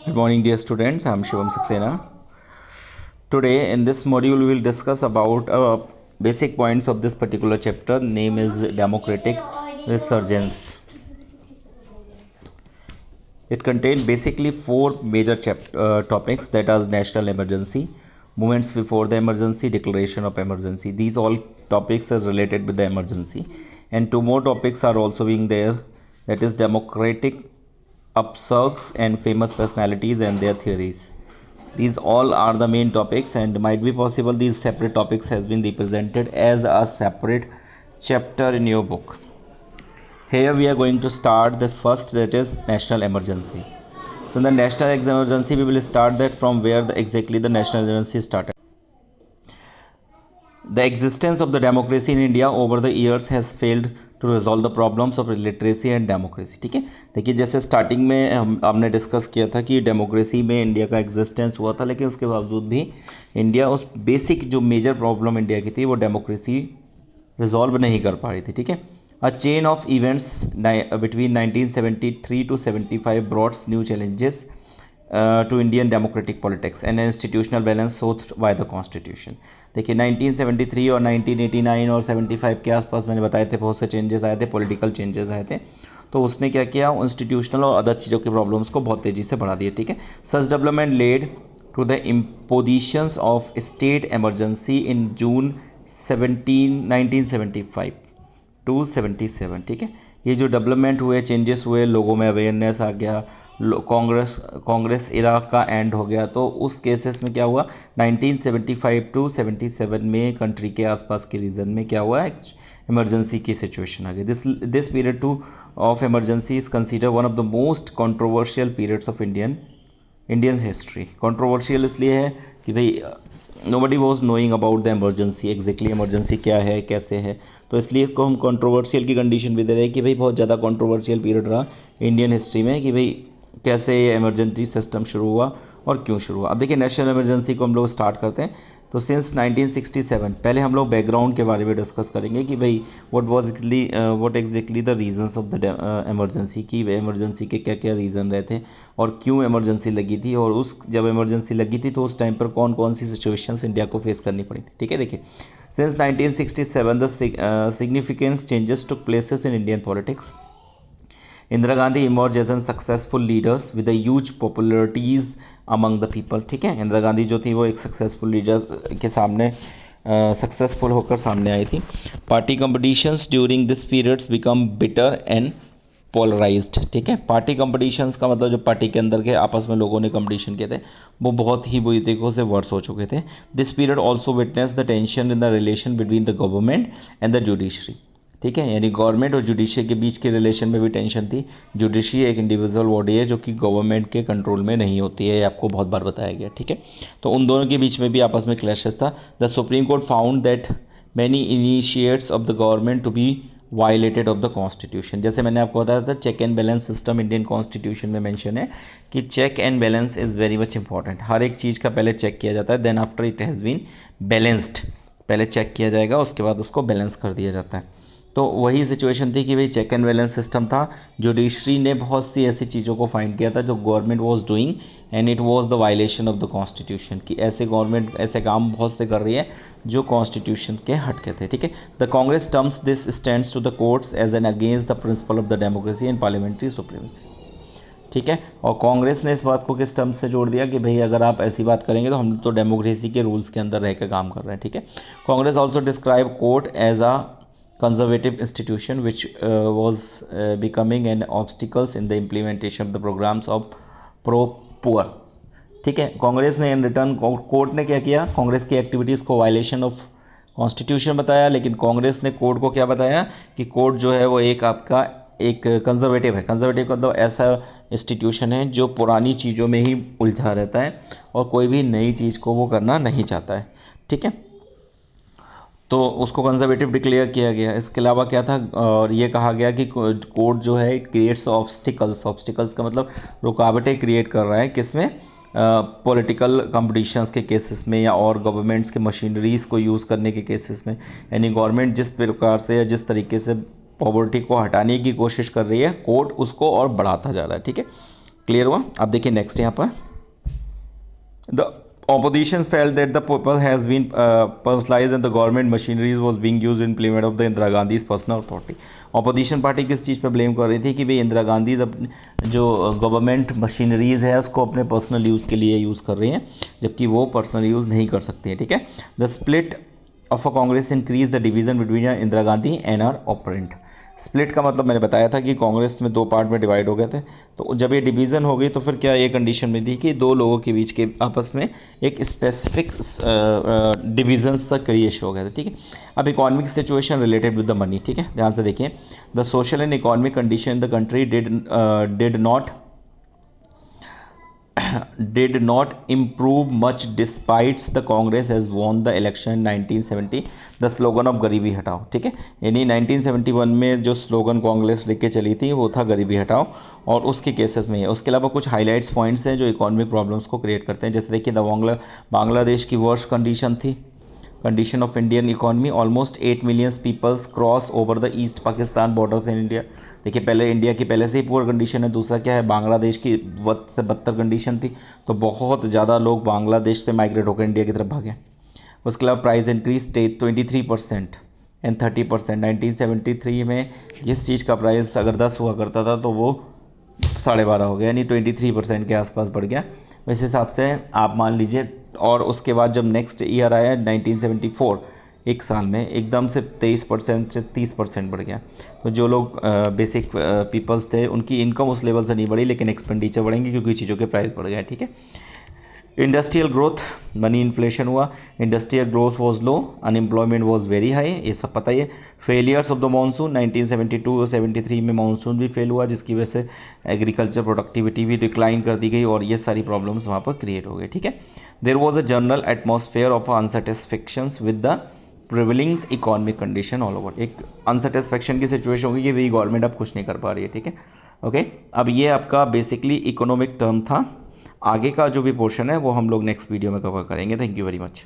Good morning, dear students. I am Shivam Saxena. Today, in this module, we will discuss about basic points of this particular chapter. Name is Democratic Resurgence. It contains basically four major topics, that are national emergency, movements before the emergency, declaration of emergency. These all topics are related with the emergency, and two more topics are also being there, that is democratic upsurges and famous personalities and their theories. These all are the main topics, and might be possible these separate topics has been represented as a separate chapter in your book. Here we are going to start the first, that is national emergency. So in the national emergency, we will start that from where exactly the national emergency started. The existence of the democracy in India over the years has failed to resolve the problems of literacy and democracy. ठीक है, देखिए जैसे starting में हमने discuss किया था कि democracy में इंडिया का एग्जिस्टेंस हुआ था, लेकिन उसके बावजूद भी इंडिया उस बेसिक जो मेजर प्रॉब्लम इंडिया की थी वो डेमोक्रेसी रिजॉल्व नहीं कर पा रही थी. ठीक है, a chain of events between 1973 to 75 broads new challenges to Indian democratic politics and institutional balance sought by the constitution. देखिए 1973 और 1989 और 75 के आसपास मैंने बताए थे बहुत से चेंजेस आए थे, पॉलिटिकल चेंजेस आए थे. तो उसने क्या किया, इंस्टीट्यूशनल और अदर चीज़ों की प्रॉब्लम्स को बहुत तेज़ी से बढ़ा दिया. ठीक है, such development led to the impositions of state emergency in June 1975 to 77. ठीक है, ये जो डेवलपमेंट हुए, चेंजेस हुए, लोगों में अवेयरनेस आ गया, कांग्रेस इरा का एंड हो गया. तो उस केसेस में क्या हुआ, 1975 to 77 में कंट्री के आसपास के रीजन में क्या हुआ, इमरजेंसी की सिचुएशन आ गई. This period two of emergency is consider one of the most controversial periods of Indian history. Controversial इसलिए है कि भाई nobody was knowing about the emergency, exactly emergency क्या है, कैसे है. तो इसलिए इसको हम कंट्रोवर्शियल की कंडीशन भी दे रहे हैं कि भाई बहुत ज़्यादा कंट्रोवर्शियल पीरियड रहा इंडियन हिस्ट्री में, कि भाई कैसे ये इमरजेंसी सिस्टम शुरू हुआ और क्यों शुरू हुआ. अब देखिए नेशनल इमरजेंसी को हम लोग स्टार्ट करते हैं. तो सिंस 1967, पहले हम लोग बैकग्राउंड के बारे में डिस्कस करेंगे कि भाई what exactly the reasons of the emergency, की इमरजेंसी के क्या क्या रीज़न रहे थे और क्यों इमरजेंसी लगी थी, और उस जब इमरजेंसी लगी थी तो उस टाइम पर कौन कौन सी सिचुएशंस इंडिया को फेस करनी पड़ी. ठीक है, देखिए since 1967 the significance changes took places in Indian politics. Indira Gandhi emerge as an successful leaders with huge popularities among the people. ठीक है, इंदिरा गांधी जो थी वो एक सक्सेसफुल लीडर के सामने सक्सेसफुल होकर सामने आई थी. Party competitions during this periods become bitter and polarised. ठीक है, पार्टी कंपटिशंस का मतलब जो पार्टी के अंदर के आपस में लोगों ने कंपटीशन किए थे वो बहुत ही बुरी तरीक़ों से वर्स हो चुके थे. This period also witness the tension in the relation between the government and the judiciary. ठीक है, यानी गवर्नमेंट और जुडिशरी के बीच के रिलेशन में भी टेंशन थी. जुडिशरी एक इंडिविजुअल बॉडी है जो कि गवर्नमेंट के कंट्रोल में नहीं होती है, ये आपको बहुत बार बताया गया. ठीक है, तो उन दोनों के बीच में भी आपस में क्लैशेस था. The supreme court found that many initiates of the government to be violated of the constitution. जैसे मैंने आपको बताया था, check and balance system Indian constitution में मेंशन है कि check and balance is very much important. हर एक चीज़ का पहले चेक किया जाता है, then after it has been balanced. पहले चेक किया जाएगा, उसके बाद उसको बैलेंस कर दिया जाता है. तो वही सिचुएशन थी कि भाई चेक एंड बैलेंस सिस्टम था. जुडिशरी ने बहुत सी ऐसी चीज़ों को फाइंड किया था जो government was doing and it was the violation of the constitution, कि ऐसे गवर्नमेंट ऐसे काम बहुत से कर रही है जो कॉन्स्टिट्यूशन के हटके थे. ठीक है, the Congress terms this stands to the courts as an against the principle of the democracy and parliamentary supremacy. ठीक है, और कांग्रेस ने इस बात को किस टर्म से जोड़ दिया कि भाई अगर आप ऐसी बात करेंगे तो हम तो डेमोक्रेसी के रूल्स के अंदर रह के काम कर रहे हैं. ठीक है, Congress also describe court as a conservative institution which was becoming an obstacles in the implementation of the programs of pro poor. ठीक है, कांग्रेस ने इन रिटर्न कोर्ट ने क्या किया, कांग्रेस की एक्टिविटीज़ को वायलेशन ऑफ कॉन्स्टिट्यूशन बताया, लेकिन कांग्रेस ने कोर्ट को क्या बताया कि कोर्ट जो है वो एक आपका एक कंजर्वेटिव है. कंजर्वेटिव का तो ऐसा इंस्टीट्यूशन है जो पुरानी चीज़ों में ही उलझा रहता है और कोई भी नई चीज़ को वो करना नहीं चाहता है. ठीक है, तो उसको कंजर्वेटिव डिक्लेयर किया गया. इसके अलावा क्या था, और ये कहा गया कि कोर्ट जो है इट क्रिएट्स ऑब्स्टिकल्स का मतलब रुकावटें क्रिएट कर रहा है, किसमें, पॉलिटिकल कंपटीशंस के केसेस में या और गवर्नमेंट्स के मशीनरीज़ को यूज़ करने के केसेस में. यानी गवर्नमेंट जिस प्रकार से या जिस तरीके से पॉवर्टी को हटाने की कोशिश कर रही है, कोर्ट उसको और बढ़ाता जा रहा है. ठीक है, क्लियर हुआ। अब देखिए नेक्स्ट यहाँ पर, the opposition felt that the people has been personalized and the government machineries was being used in implement of the Indira Gandhi's personal authority। Opposition party किस चीज़ पे ब्लेम कर रही थी कि भाई इंदिरा गांधी जो गवर्नमेंट मशीनरीज है उसको अपने पर्सनल यूज़ के लिए यूज़ कर रही हैं, जबकि वो पर्सनल यूज़ नहीं कर सकती है। ठीक है। The split of a Congress increase the division between Indira Gandhi and our opponent. Split का मतलब मैंने बताया था कि कांग्रेस में दो पार्ट में डिवाइड हो गए थे, तो जब ये डिवीज़न हो गई तो फिर क्या ये कंडीशन में थी कि दो लोगों के बीच के आपस में एक स्पेसिफिक डिविजन्स तक क्रिएशन हो गए थे। ठीक है। अब economic situation related with the money. ठीक है, ध्यान से देखिए, the social and economic condition in the country did not improve much despite the Congress has won the election in 1970 the slogan of गरीबी हटाओ। ठीक है, यानी 1971 में जो स्लोगन कांग्रेस लेके चली थी वो था गरीबी हटाओ, और उसके केसेस में है। उसके अलावा कुछ हाइलाइट्स पॉइंट्स हैं जो इकोनॉमिक प्रॉब्लम्स को क्रिएट करते हैं। जैसे देखिए, बांग्लादेश की वर्स्ट कंडीशन थी, condition of Indian economy, almost 8 million peoples cross over the east Pakistan borders in India. देखिए, पहले इंडिया की पहले से ही पुअर कंडीशन है, दूसरा क्या है, बांग्लादेश की बद से बदतर कंडीशन थी, तो बहुत ज़्यादा लोग बांग्लादेश से माइग्रेट होकर इंडिया की तरफ भागे। उसके अलावा प्राइस इंक्रीज 23% एंड 30%। 1973 में जिस चीज़ का प्राइस अगर 10 हुआ करता था तो वो 12.5 हो गया, यानी 23% के आसपास बढ़ गया। इस हिसाब से आप मान लीजिए, और उसके बाद जब नेक्स्ट ईयर आया 1974, एक साल में एकदम से 23% से 30% बढ़ गया। तो जो लोग बेसिक पीपल्स थे उनकी इनकम उस लेवल से नहीं बढ़ी, लेकिन एक्सपेंडिचर बढ़ेंगे क्योंकि चीज़ों के प्राइस बढ़ गए। ठीक है। इंडस्ट्रियल ग्रोथ, मनी इन्फ्लेशन हुआ, industrial growth was low, unemployment was very high, ये सब पता ही है। फेलियर्स ऑफ द मानसून, 1972-73 में मानसून भी फेल हुआ, जिसकी वजह से एग्रीकल्चर प्रोडक्टिविटी भी डिक्लाइन कर दी गई और ये सारी प्रॉब्लम्स वहाँ पर क्रिएट हो गई। ठीक है। There was a general atmosphere of unsatisfactions with the prevailing economic condition all over. एक अनसेटिस्फेक्शन की सिचुएशन होगी कि भाई गवर्नमेंट अब कुछ नहीं कर पा रही है। ठीक है। ओके, अब ये आपका बेसिकली इकोनॉमिक टर्म था। आगे का जो भी पोर्शन है वो हम लोग नेक्स्ट वीडियो में कवर करेंगे। Thank you very much.